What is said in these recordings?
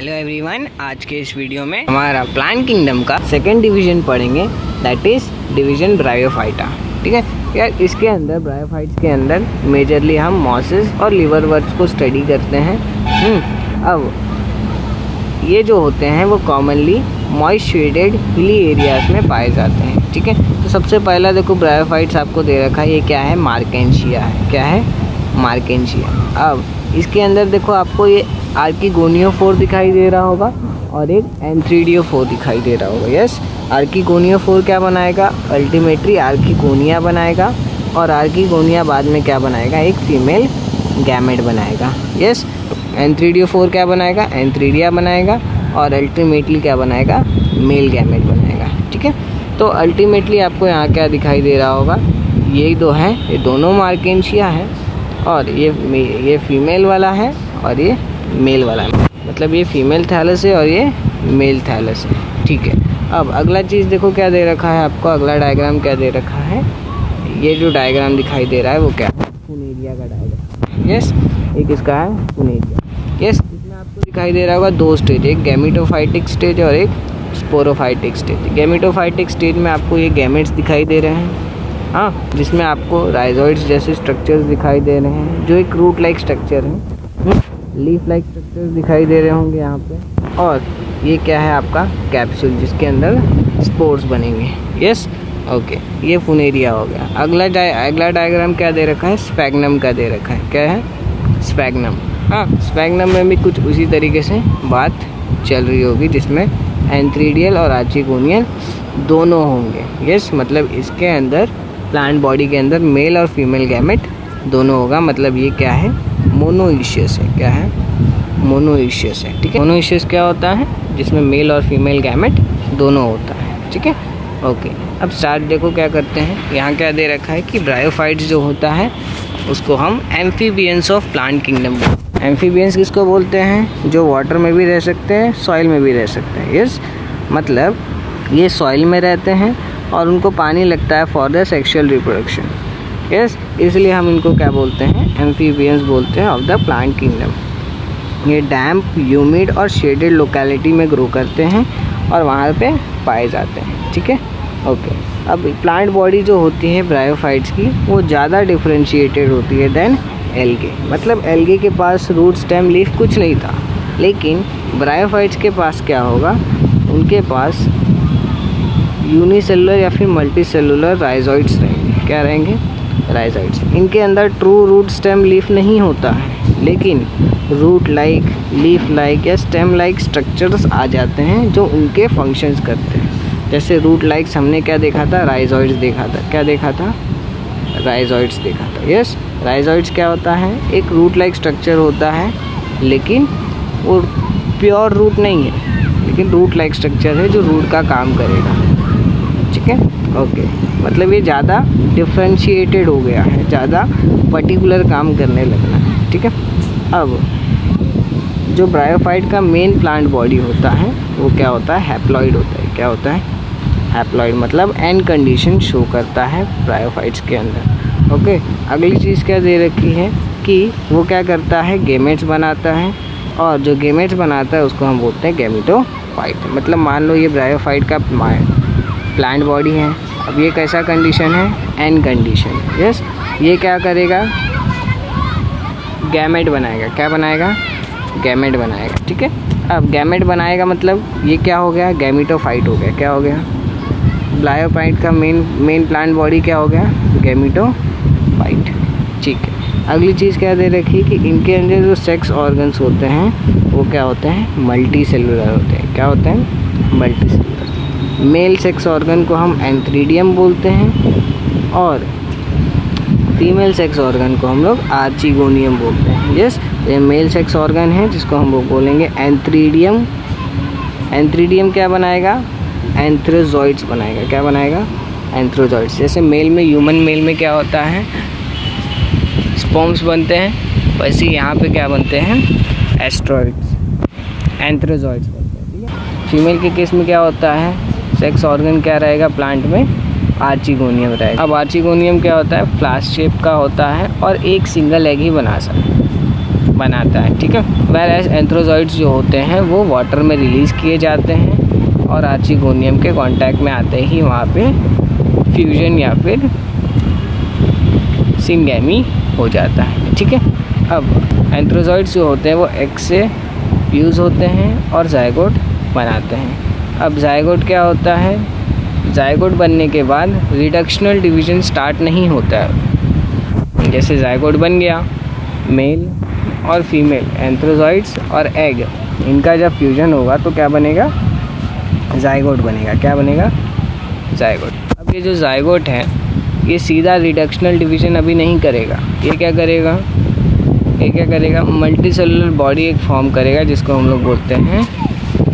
Hello everyone, आज के इस वीडियो में हमारा प्लांट किंगडम का सेकंड डिवीजन पढ़ेंगे, दैट इज डिवीजन ब्रायोफाइटा। ठीक है यार, इसके अंदर ब्रायोफाइट्स के अंदर मेजरली हम मॉसेस और लिवरवर्ट्स को स्टडी करते हैं। अब ये जो होते हैं वो commonly moist shaded hilly areas में पाए जाते हैं। ठीक है, तो सबसे पहला देखो ब्रायोफाइट्स आपको दे रखा है, ये क्या है, मार्केंशिया है। क्या है, मार्केंशिया। अब इसके अंदर देखो आपको ये आर्किगोनियोफोर दिखाई दे रहा होगा और एक एंथ्रीडियोफोर दिखाई दे रहा होगा। यस, आर्किगोनियोफोर क्या बनाएगा, अल्टीमेटली आर्किगोनिया बनाएगा और आर्किगोनिया बाद में क्या बनाएगा, एक फीमेल गैमेट बनाएगा। यस, एंथ्रीडियोफोर क्या बनाएगा, एंथ्रीडिया बनाएगा और अल्टीमेटली क्या बनाएगा, मेल गैमेट बनाएगा। ठीक है, तो अल्टीमेटली आपको यहाँ क्या दिखाई दे रहा होगा, ये दो हैं, ये दोनों मार्केंशिया है और ये फीमेल वाला है और ये मेल वाला है, मतलब ये फीमेल थैलस है और ये मेल थैलस है। ठीक है, अब अगला चीज़ देखो क्या दे रखा है आपको, अगला डायग्राम क्या दे रखा है, ये जो डायग्राम दिखाई दे रहा है वो क्या है, फुनेरिया का डायग्राम। यस, एक इसका है फुनेरिया। यस, इसमें आपको दिखाई दे रहा होगा दो स्टेज, एक गैमेटोफाइटिक स्टेज और एक स्पोरोफाइटिक स्टेज। गैमेटोफाइटिक स्टेज में आपको ये गैमेट्स दिखाई दे रहे हैं, हाँ, जिसमें आपको राइजोइड्स जैसे स्ट्रक्चर्स दिखाई दे रहे हैं जो एक रूट लाइक स्ट्रक्चर है, लीफ लाइक स्ट्रक्चर्स दिखाई दे रहे होंगे यहाँ पे। और ये क्या है आपका कैप्सूल, जिसके अंदर स्पोर्स बनेंगे। यस, ओके, ये फुनेरिया हो गया। अगला डायग्राम क्या दे रखा है, स्पैग्नम का दे रखा है। क्या है, स्पैग्नम। हाँ, स्पैग्नम में भी कुछ उसी तरीके से बात चल रही होगी, जिसमें एंथ्रीडियल और आर्चिगोनियल दोनों होंगे। यस, मतलब इसके अंदर प्लांट बॉडी के अंदर मेल और फीमेल गैमेट दोनों होगा, मतलब ये क्या है, मोनोइशियस है। क्या है, मोनोइशियस है। ठीक है, मोनोइशियस क्या होता है, जिसमें मेल और फीमेल गैमेट दोनों होता है। ठीक है, ओके, अब स्टार्ट देखो क्या करते हैं। यहाँ क्या दे रखा है कि ब्रायोफाइट्स जो होता है उसको हम एम्फीबियंस ऑफ प्लांट किंगडम बोलते हैं। एम्फीबियंस किसको बोलते हैं, जो वाटर में भी रह सकते हैं, सॉइल में भी रह सकते हैं। यस, मतलब ये सॉइल में रहते हैं और उनको पानी लगता है for the sexual reproduction. Yes, इसलिए हम इनको क्या बोलते हैं, एम्फीबियंस बोलते हैं ऑफ द प्लांट किंगडम। ये डैम्प, ह्यूमिड और शेडेड लोकेलिटी में ग्रो करते हैं और वहाँ पे पाए जाते हैं। ठीक है, ओके, अब प्लांट बॉडी जो होती है ब्रायोफाइट्स की वो ज़्यादा डिफ्रेंशिएटेड होती है देन एल्गे। मतलब एल्गे के पास रूट, स्टेम, लीफ कुछ नहीं था, लेकिन ब्रायोफाइट्स के पास क्या होगा, उनके पास यूनिसेलुलर या फिर मल्टीसेलुलर राइजोइड्स रहेंगे। क्या रहेंगे, राइजोइड्स। इनके अंदर ट्रू रूट, स्टेम, लीफ नहीं होता है, लेकिन रूट लाइक, लीफ लाइक या स्टेम लाइक स्ट्रक्चर्स आ जाते हैं जो उनके फंक्शंस करते हैं। जैसे रूट लाइक्स हमने क्या देखा था, राइजोइड्स देखा था। क्या देखा था, राइजोइड्स देखा था। यस, राइजोइड्स क्या होता है, एक रूट लाइक स्ट्रक्चर होता है, लेकिन वो प्योर रूट नहीं है, लेकिन रूट लाइक स्ट्रक्चर है जो रूट का काम करेगा। ठीक है, ओके, मतलब ये ज़्यादा डिफ्रेंशिएटेड हो गया है, ज़्यादा पर्टिकुलर काम करने लगना है। ठीक है, अब जो ब्रायोफाइट का मेन प्लांट बॉडी होता है वो क्या होता है, हैप्लॉइड होता है। क्या होता है, हैप्लॉइड, मतलब एंड कंडीशन शो करता है ब्रायोफाइट्स के अंदर। ओके, अगली चीज़ क्या दे रखी है कि वो क्या करता है, गेमेट्स बनाता है और जो गेमेट्स बनाता है उसको हम बोलते हैं गैमेटोफाइट। मतलब मान लो ये ब्रायोफाइट का प्लांट बॉडी है, अब ये कैसा कंडीशन है, एंड कंडीशन। यस, ये क्या करेगा, गैमेट बनाएगा। क्या बनाएगा, गैमेट बनाएगा। ठीक है, अब गैमेट बनाएगा मतलब ये क्या हो गया, गैमेटोफाइट हो गया। क्या हो गया, ब्रायोफाइट का मेन प्लांट बॉडी क्या हो गया, गैमेटोफाइट। ठीक है, अगली चीज़ क्या दे रखी कि इनके अंदर जो सेक्स ऑर्गन्स होते हैं वो क्या होते हैं, मल्टी सेलुलर होते हैं। क्या होते हैं, multi cellular. Male sex organ को हम एंथ्रीडियम बोलते हैं और फीमेल सेक्स ऑर्गन को हम लोग आर्चिगोनियम बोलते हैं। यस, ये मेल सेक्स ऑर्गन है जिसको हम लोग बोलेंगे एंथ्रीडियम। एंथ्रीडियम क्या बनाएगा, एंथ्रोजॉइड्स बनाएगा। क्या बनाएगा, एंथ्रोजॉइड्स। जैसे मेल में, ह्यूमन मेल में क्या होता है, स्पर्म्स बनते हैं, वैसे यहाँ पे क्या बनते हैं, एस्ट्रॉइड्स, एंथ्रोजॉइड्स बनते हैं। ठीक है, फीमेल के केस में क्या होता है, सेक्स ऑर्गन क्या रहेगा प्लांट में, आर्चिगोनियम रहेगा। अब आर्चिगोनियम क्या होता है, फ्लास्क शेप का होता है और एक सिंगल एग ही बना सकता है। बनाता है, ठीक है। वेयरएज एंथ्रोजॉइड्स जो होते हैं वो वाटर में रिलीज़ किए जाते हैं और आर्चिगोनियम के कांटेक्ट में आते ही वहाँ पे फ्यूजन या फिर सिंगैमी हो जाता है, ठीक है। अब एंथ्रोजॉइड्स जो होते हैं वो एग से फ्यूज़ होते हैं और जायगोट बनाते हैं। अब जायगोट क्या होता है, जायगोट बनने के बाद रिडक्शनल डिवीज़न स्टार्ट नहीं होता है। जैसे जायगोट बन गया, मेल और फीमेल एंथ्रोजॉइड्स और एग, इनका जब फ्यूजन होगा तो क्या बनेगा, जायगोट बनेगा। क्या बनेगा, जायगोट। अब ये जो जायगोट है ये सीधा रिडक्शनल डिवीज़न अभी नहीं करेगा, ये क्या करेगा, ये क्या करेगा, मल्टी सेलुलर बॉडी एक फॉर्म करेगा जिसको हम लोग बोलते हैं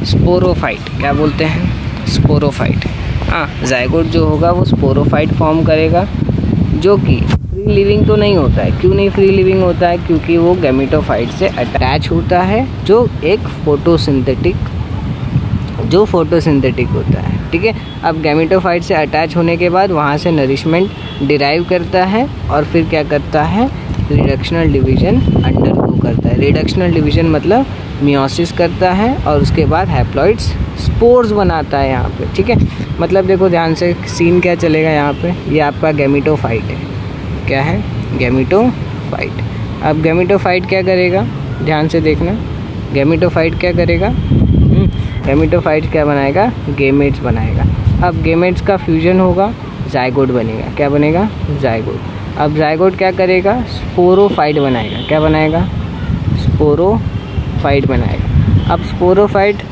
स्पोरोफाइट। क्या बोलते हैं, स्पोरोफाइट। हाँ, जायगोट जो होगा वो स्पोरोफाइट फॉर्म करेगा जो कि फ्री लिविंग तो नहीं होता है। क्यों नहीं फ्री लिविंग होता है, क्योंकि वो गैमेटोफाइट से अटैच होता है जो एक फोटोसिंथेटिक होता है, ठीक है। अब गैमेटोफाइट से अटैच होने के बाद वहाँ से नरिशमेंट डिराइव करता है और फिर क्या करता है, रिडक्शनल डिवीज़न अंडरगो करता है। रिडक्शनल डिवीज़न मतलब मियोसिस करता है और उसके बाद हैप्लॉइड्स स्पोर्स बनाता है यहाँ पे, ठीक है। मतलब देखो ध्यान से, सीन क्या चलेगा यहाँ पे, ये आपका गैमेटोफाइट है। क्या है, गैमेटोफाइट। अब गैमेटोफाइट क्या करेगा, ध्यान से देखना, गैमेटोफाइट क्या करेगा, गैमेटोफाइट क्या बनाएगा, गेमेट्स बनाएगा। अब गेमेट्स का फ्यूजन होगा, जायगोट बनेगा। क्या बनेगा, जायगोट। अब जायगोट क्या करेगा, स्पोरोफाइट बनाएगा। क्या बनाएगा, स्पोरोफाइट बनाएगा। अब स्पोरोफाइट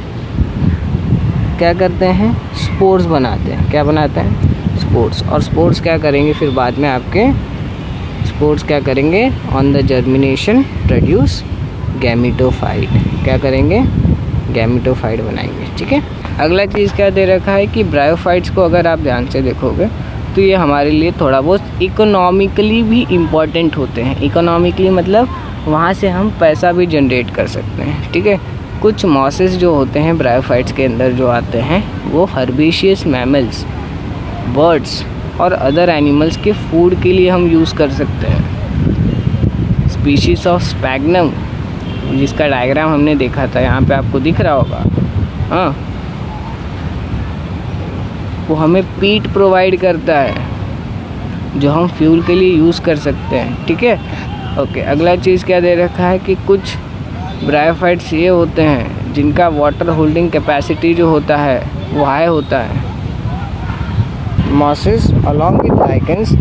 क्या करते हैं, स्पोर्स बनाते हैं। क्या बनाते हैं, स्पोर्स। और स्पोर्स क्या करेंगे फिर बाद में, आपके स्पोर्स क्या करेंगे, on the germination produce gametophyte. क्या करेंगे, गैमेटोफाइट बनाएंगे, ठीक है। अगला चीज़ क्या दे रखा है कि ब्रायोफाइट्स को अगर आप ध्यान से देखोगे तो ये हमारे लिए थोड़ा बहुत इकोनॉमिकली भी इम्पॉर्टेंट होते हैं। इकोनॉमिकली मतलब वहाँ से हम पैसा भी जनरेट कर सकते हैं, ठीक है। कुछ मॉसेस जो होते हैं ब्रायोफाइट्स के अंदर जो आते हैं वो हर्बेशियस मैमल्स, बर्ड्स और अदर एनिमल्स के फूड के लिए हम यूज़ कर सकते हैं। स्पीशीज ऑफ स्पैग्नम, जिसका डायग्राम हमने देखा था, यहाँ पे आपको दिख रहा होगा, हाँ, वो हमें पीट प्रोवाइड करता है जो हम फ्यूल के लिए यूज़ कर सकते हैं, ठीक है। ओके, अगला चीज़ क्या दे रखा है कि कुछ ब्रायोफाइट्स ये होते हैं जिनका वाटर होल्डिंग कैपेसिटी जो होता है वो हाई होता है। Mosses along with lichens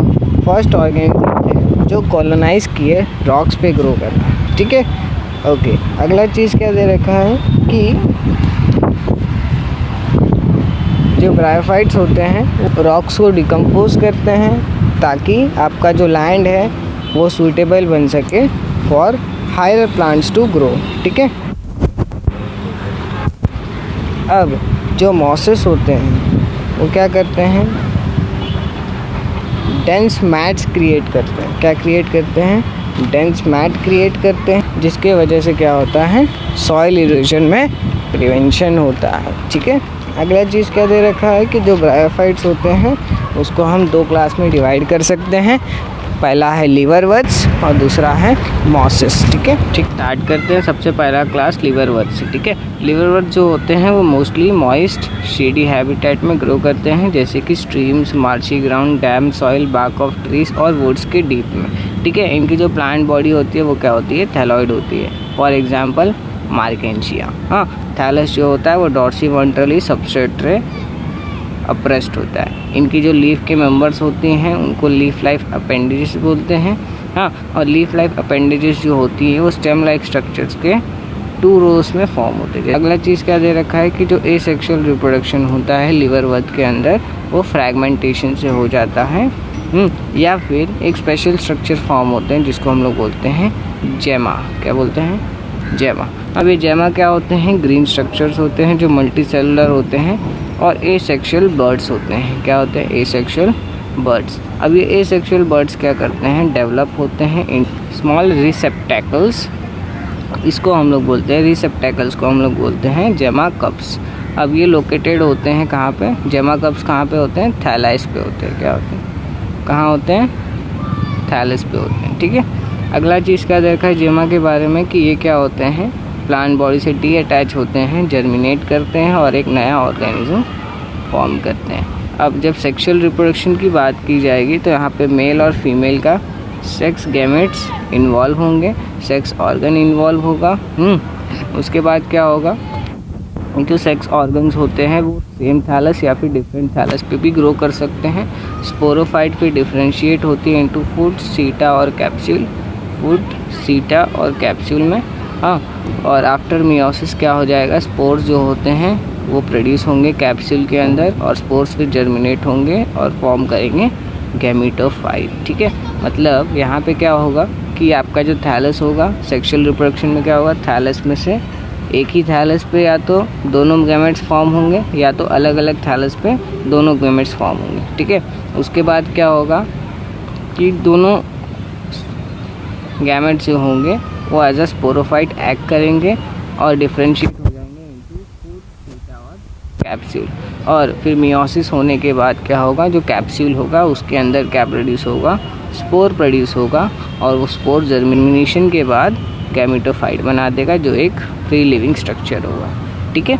first organism जो कॉलोनाइज किए रॉक्स पे ग्रो करना, ठीक है। ओके, अगला चीज़ क्या दे रखा है कि जो ब्रायोफाइट्स होते हैं वो रॉक्स को डिकम्पोज करते हैं ताकि आपका जो लैंड है वो सूटेबल बन सके for higher plants to grow, ठीक है। अब जो मॉसेस होते हैं वो क्या करते हैं, डेंस मैट्स क्रिएट करते हैं। क्या क्रिएट करते हैं, डेंस मैट क्रिएट करते हैं, जिसके वजह से क्या होता है, सॉइल इरोजन में प्रिवेंशन होता है, ठीक है। अगला चीज़ क्या दे रखा है कि जो ब्रायोफाइट्स होते हैं उसको हम दो क्लास में डिवाइड कर सकते हैं। पहला है लिवरवर्थ्स और दूसरा है मॉसेस, ठीक है। ठीक, स्टार्ट करते हैं। सबसे पहला क्लास लिवरवर्थ्स, ठीक है। लिवरवर्थ जो होते हैं वो मोस्टली मॉइस्ट शेडी हैबिटेट में ग्रो करते हैं, जैसे कि streams, marshy ground, damp soil, bark of trees और वुड्स के डीप में, ठीक है। इनकी जो प्लांट बॉडी होती है वो क्या होती है, थैलॉइड होती है। फॉर एग्जाम्पल मार्केंशिया, हाँ, थैलस जो होता है वो डॉर्सिवेंट्रली सबस्ट्रेट अप्रेस्ड होता है। इनकी जो लीफ के मेंबर्स होती हैं उनको लीफ लाइफ अपेंडेजेस बोलते हैं, हाँ। और लीफ लाइफ अपेंडेजेस जो होती है वो स्टेम लाइक स्ट्रक्चर्स के 2 रोज में फॉर्म होते हैं। अगला चीज़ क्या दे रखा है कि जो एसेक्सुअल रिप्रोडक्शन होता है लिवरवर्थ के अंदर वो फ्रैगमेंटेशन से हो जाता है, या फिर एक स्पेशल स्ट्रक्चर फॉर्म होते हैं जिसको हम लोग बोलते हैं जेमा। क्या बोलते हैं, जेमा। अब ये जेमा क्या होते हैं, ग्रीन स्ट्रक्चर्स होते हैं जो मल्टी सेलुलर होते हैं और एसेक्सुअल बर्ड्स होते हैं। क्या होते हैं, एसेक्सुअल बर्ड्स। अब ये एसेक्सुअल बर्ड्स क्या करते हैं, डेवलप होते हैं इन स्मॉल रिसेप्टैकल्स, इसको हम लोग बोलते हैं, रिसेप्टैकल्स को हम लोग बोलते हैं जेमा कप्स। अब ये लोकेटेड होते हैं कहाँ पे, जेमा कप्स कहाँ पे होते हैं, थैलाइस पे होते हैं। क्या होते हैं, कहाँ होते हैं, थैलस पे होते हैं, ठीक है। अगला चीज़ क्या देखा है जेमा के बारे में कि ये क्या होते हैं, प्लांट बॉडी से डी अटैच होते हैं, जर्मिनेट करते हैं और एक नया ऑर्गेनिज्म फॉर्म करते हैं। अब जब सेक्सुअल रिप्रोडक्शन की बात की जाएगी तो यहाँ पे मेल और फीमेल का सेक्स गैमेट्स इन्वॉल्व होंगे, सेक्स ऑर्गन इन्वॉल्व होगा। उसके बाद क्या होगा, जो सेक्स ऑर्गन्स होते हैं वो सेम थैलस या फिर डिफरेंट थैलस पे भी ग्रो कर सकते हैं। स्पोरोफाइट फिर डिफरेंशिएट होती है इनटू फूड, सीटा और कैप्सूल, फूड, सीटा और कैप्सूल में। हाँ, और आफ्टर मियोसिस क्या हो जाएगा, स्पोर्स जो होते हैं वो प्रोड्यूस होंगे कैप्सूल के अंदर और स्पोर्स फिर जर्मिनेट होंगे और फॉर्म करेंगे गैमेटोफाइट। ठीक है, मतलब यहाँ पे क्या होगा कि आपका जो थैलस होगा सेक्सुअल रिप्रोडक्शन में क्या होगा, थैलस में से एक ही थैलस पे या तो दोनों गैमेट्स फॉर्म होंगे या तो अलग अलग थैलस पे दोनों गैमेट्स फॉर्म होंगे। ठीक है, उसके बाद क्या होगा कि दोनों गैमेट्स जो होंगे वो एज अ स्पोरोफाइट एक्ट करेंगे और डिफरेंशिएट हो जाएंगे इनटू फूड, सीटा और कैप्सूल। और फिर मियोसिस होने के बाद क्या होगा, जो कैप्सूल होगा उसके अंदर क्या प्रोड्यूस होगा, स्पोर प्रोड्यूस होगा और वो स्पोर जर्मिनेशन के बाद गैमेटोफाइट बना देगा जो एक फ्री लिविंग स्ट्रक्चर होगा। ठीक है,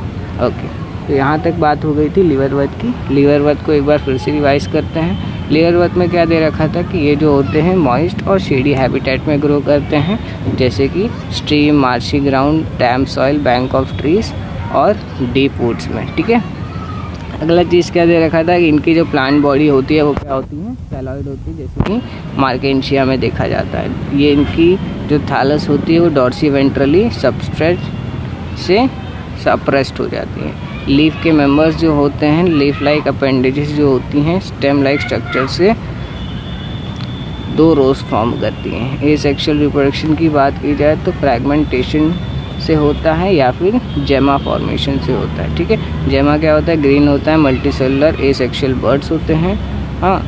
ओके। तो यहाँ तक बात हो गई थी लिवर वर्थ की। लिवर वर्थ को एक बार फिर से रिवाइज करते हैं। लिवर वर्थ में क्या दे रखा था कि ये जो होते हैं मॉइस्ट और शेडी हैबिटेट में ग्रो करते हैं, जैसे कि stream, marshy ground, damp soil, bank of trees और डीप वुड्स में। ठीक है, अगला चीज़ क्या दे रखा था कि इनकी जो प्लांट बॉडी होती है वो क्या होती है, सेलॉइड होती है, जैसे कि मार्केंशिया में देखा जाता है। ये इनकी जो थैलस होती है वो डॉर्सी वेंट्रली सबस्ट्रेट से सप्रेस्ड हो जाती है। लीफ के मेंबर्स जो होते हैं, लीफ लाइक अपेंडेजेस जो होती हैं स्टेम लाइक स्ट्रक्चर से 2 रोज फॉर्म करती हैं। ये सेक्सुअल रिप्रोडक्शन की बात की जाए तो फ्रैगमेंटेशन से होता है या फिर जेमा फॉर्मेशन से होता है। ठीक है, जेमा क्या होता है, ग्रीन होता है, मल्टीसेलुलर एसेक्सुअल बर्ड्स होते हैं। हाँ,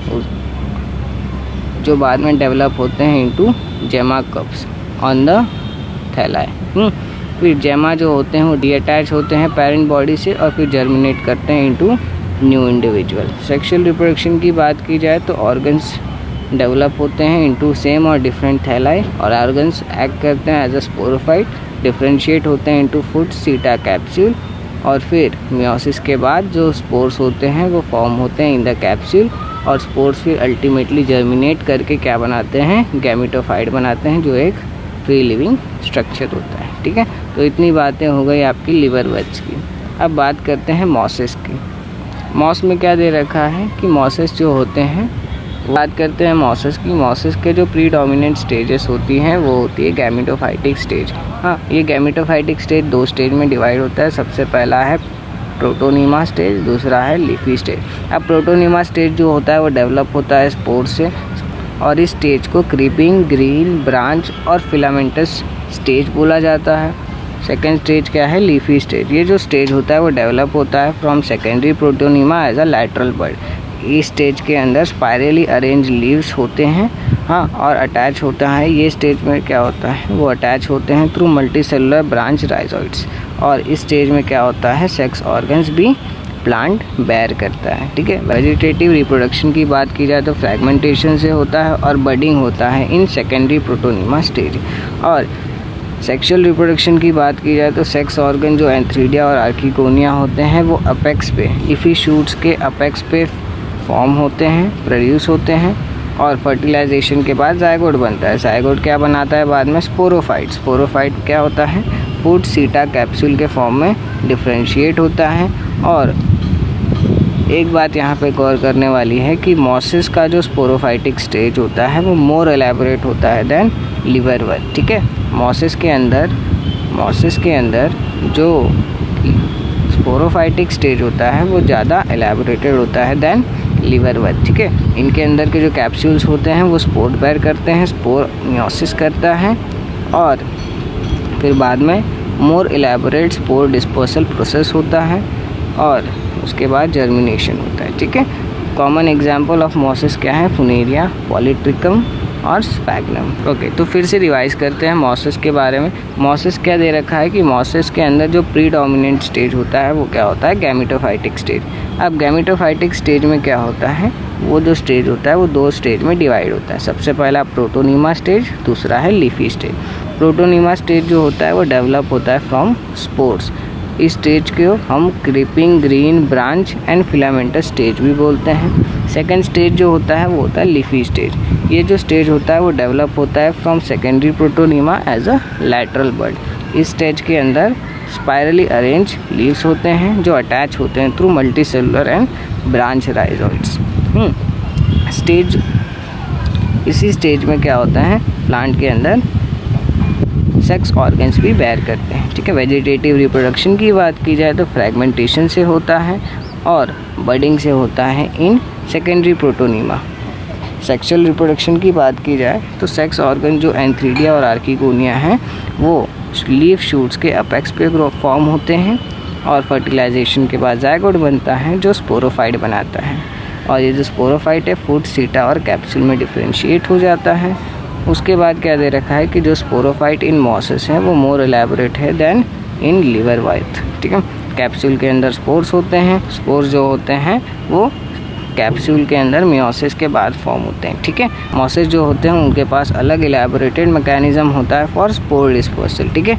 जो बाद में डेवलप होते हैं इनटू जेमा कप्स ऑन द थैलाई। फिर जेमा जो होते हैं वो डीअटैच होते हैं पेरेंट बॉडी से और फिर जर्मिनेट करते हैं into new individual. Sexual reproduction की बात की जाए तो ऑर्गन्स डेवलप होते हैं इनटू सेम और डिफरेंट थैलाई और ऑर्गन्स एक्ट करते हैं एज अ स्पोरोफाइट, डिफरेंशिएट होते हैं इनटू फूड, सीटा, कैप्सूल और फिर मियोसिस के बाद जो स्पोर्स होते हैं वो फॉर्म होते हैं इन द कैप्सूल और स्पोर्स फिर अल्टीमेटली जर्मिनेट करके क्या बनाते हैं, गैमेटोफाइट बनाते हैं जो एक फ्री लिविंग स्ट्रक्चर होता है। ठीक है, तो इतनी बातें हो गई आपकी लिवर वर्थ की। अब बात करते हैं मॉसेस की। मॉस में क्या दे रखा है कि मॉसेस जो होते हैं, बात करते हैं मॉसेस की। मॉसेस के जो प्रीडोमिनेंट स्टेजेस होती हैं वो होती है गैमेटोफाइटिक स्टेज। हाँ, ये गैमेटोफाइटिक स्टेज 2 स्टेज में डिवाइड होता है। सबसे पहला है प्रोटोनीमा स्टेज, दूसरा है लीफी स्टेज। अब प्रोटोनीमा स्टेज जो होता है वो डेवलप होता है स्पोर से और इस स्टेज को क्रीपिंग, ग्रीन, ब्रांच और फिलामेंटस स्टेज बोला जाता है। सेकेंड स्टेज क्या है, लीफी स्टेज। ये जो स्टेज होता है वो डेवलप होता है from secondary protonema as a lateral bud. इस स्टेज के अंदर स्पायरली अरेंज लीव्स होते हैं। हाँ, और अटैच होता है, ये स्टेज में क्या होता है वो अटैच होते हैं थ्रू मल्टीसेलुलर ब्रांच राइजोइड्स। और इस स्टेज में क्या होता है, सेक्स ऑर्गन्स भी प्लांट बेयर करता है। ठीक है, वेजिटेटिव रिप्रोडक्शन की बात की जाए तो फ्रैगमेंटेशन से होता है और बडिंग होता है इन सेकेंडरी प्रोटोनीमा स्टेज। और सेक्सुअल रिप्रोडक्शन की बात की जाए तो सेक्स ऑर्गन जो एंथ्रीडिया और आर्किगोनिया होते हैं वो अपेक्स पे, लीफी शूट्स के अपेक्स पे फॉर्म होते हैं, प्रोड्यूस होते हैं और फर्टिलाइजेशन के बाद जायगोट बनता है। जायगोट क्या बनाता है बाद में, स्पोरोफाइट। स्पोरोफाइट क्या होता है, फूड, सीटा, कैप्सूल के फॉर्म में डिफरेंशिएट होता है। और एक बात यहाँ पे गौर करने वाली है कि मॉसेस का जो स्पोरोफाइटिक स्टेज होता है वो मोर एलैबोरेट होता है देन लिवर वर्थ। ठीक है, मॉसेस के अंदर जो स्पोरोफाइटिक स्टेज होता है वो ज़्यादा एलैबोरेटेड होता है देन लिवर वर्थ। ठीक है, इनके अंदर के जो कैप्सूल्स होते हैं वो स्पोर बेयर करते हैं, स्पोर मियोसिस करता है और फिर बाद में मोर एलैबोरेट स्पोर डिस्पर्सल प्रोसेस होता है और उसके बाद जर्मिनेशन होता है। ठीक है, कॉमन एग्जाम्पल ऑफ मॉसेस क्या है, फुनेरिया, पॉलीट्रिकम, और स्फैग्नम। ओके, तो फिर से रिवाइज करते हैं मॉसेस के बारे में। मॉसेस क्या दे रखा है कि मॉसेस के अंदर जो प्रीडोमिनेंट स्टेज होता है वो क्या होता है, गैमेटोफाइटिक स्टेज। अब गैमेटोफाइटिक स्टेज में क्या होता है, वो जो स्टेज होता है वो 2 स्टेज में डिवाइड होता है। सबसे पहला प्रोटोनीमा स्टेज, दूसरा है लीफी स्टेज। प्रोटोनीमा स्टेज जो होता है वो डेवलप होता है फ्रॉम स्पोर्स। इस स्टेज को हम creeping green branch and filamentous stage भी बोलते हैं। सेकेंड स्टेज जो होता है वो होता है लीफी स्टेज। ये जो स्टेज होता है वो डेवलप होता है from secondary protonema as a lateral bud. इस स्टेज के अंदर स्पाइरली अरेंज लीव्स होते हैं जो अटैच होते हैं through multicellular and branch rhizoids. इसी स्टेज में क्या होता है, प्लांट के अंदर सेक्स ऑर्गन्स भी बेयर करते हैं। ठीक है, वेजिटेटिव रिप्रोडक्शन की बात की जाए तो फ्रैगमेंटेशन से होता है और बडिंग से होता है in secondary protonema. Sexual reproduction की बात की जाए तो सेक्स ऑर्गन जो एंथ्रीडिया और आर्किगोनिया हैं वो लीफ शूट्स के अपेक्स पे फॉर्म होते हैं और फर्टिलाइजेशन के बाद जायगोट बनता है जो स्पोरोफाइट बनाता है। और ये जो स्पोरोफाइट है फूट, सीटा और कैप्सूल में डिफरेंशिएट हो जाता है। उसके बाद क्या दे रखा है कि जो स्पोरोफाइट इन मॉसेस है वो मोर एलैबोरेट है देन इन लिवरवाइट। ठीक है, कैप्सूल के अंदर स्पोर्स होते हैं। स्पोर्स जो होते हैं वो कैप्सूल के अंदर मियोसिस के बाद फॉर्म होते हैं। ठीक है, मॉसेस जो होते हैं उनके पास अलग एलैबोरेटेड मैकेनिज्म होता है फॉर स्पोर डिस्पर्सल। ठीक है,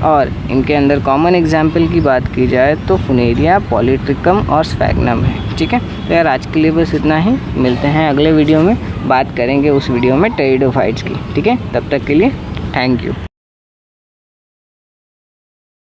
और इनके अंदर कॉमन एग्जाम्पल की बात की जाए तो फुनेरिया, पॉलीट्रिकम और स्फैग्नम है। ठीक है, तो यार आज के लिए बस इतना ही। मिलते हैं अगले वीडियो में, बात करेंगे उस वीडियो में टेरिडोफाइट्स की। ठीक है, तब तक के लिए थैंक यू।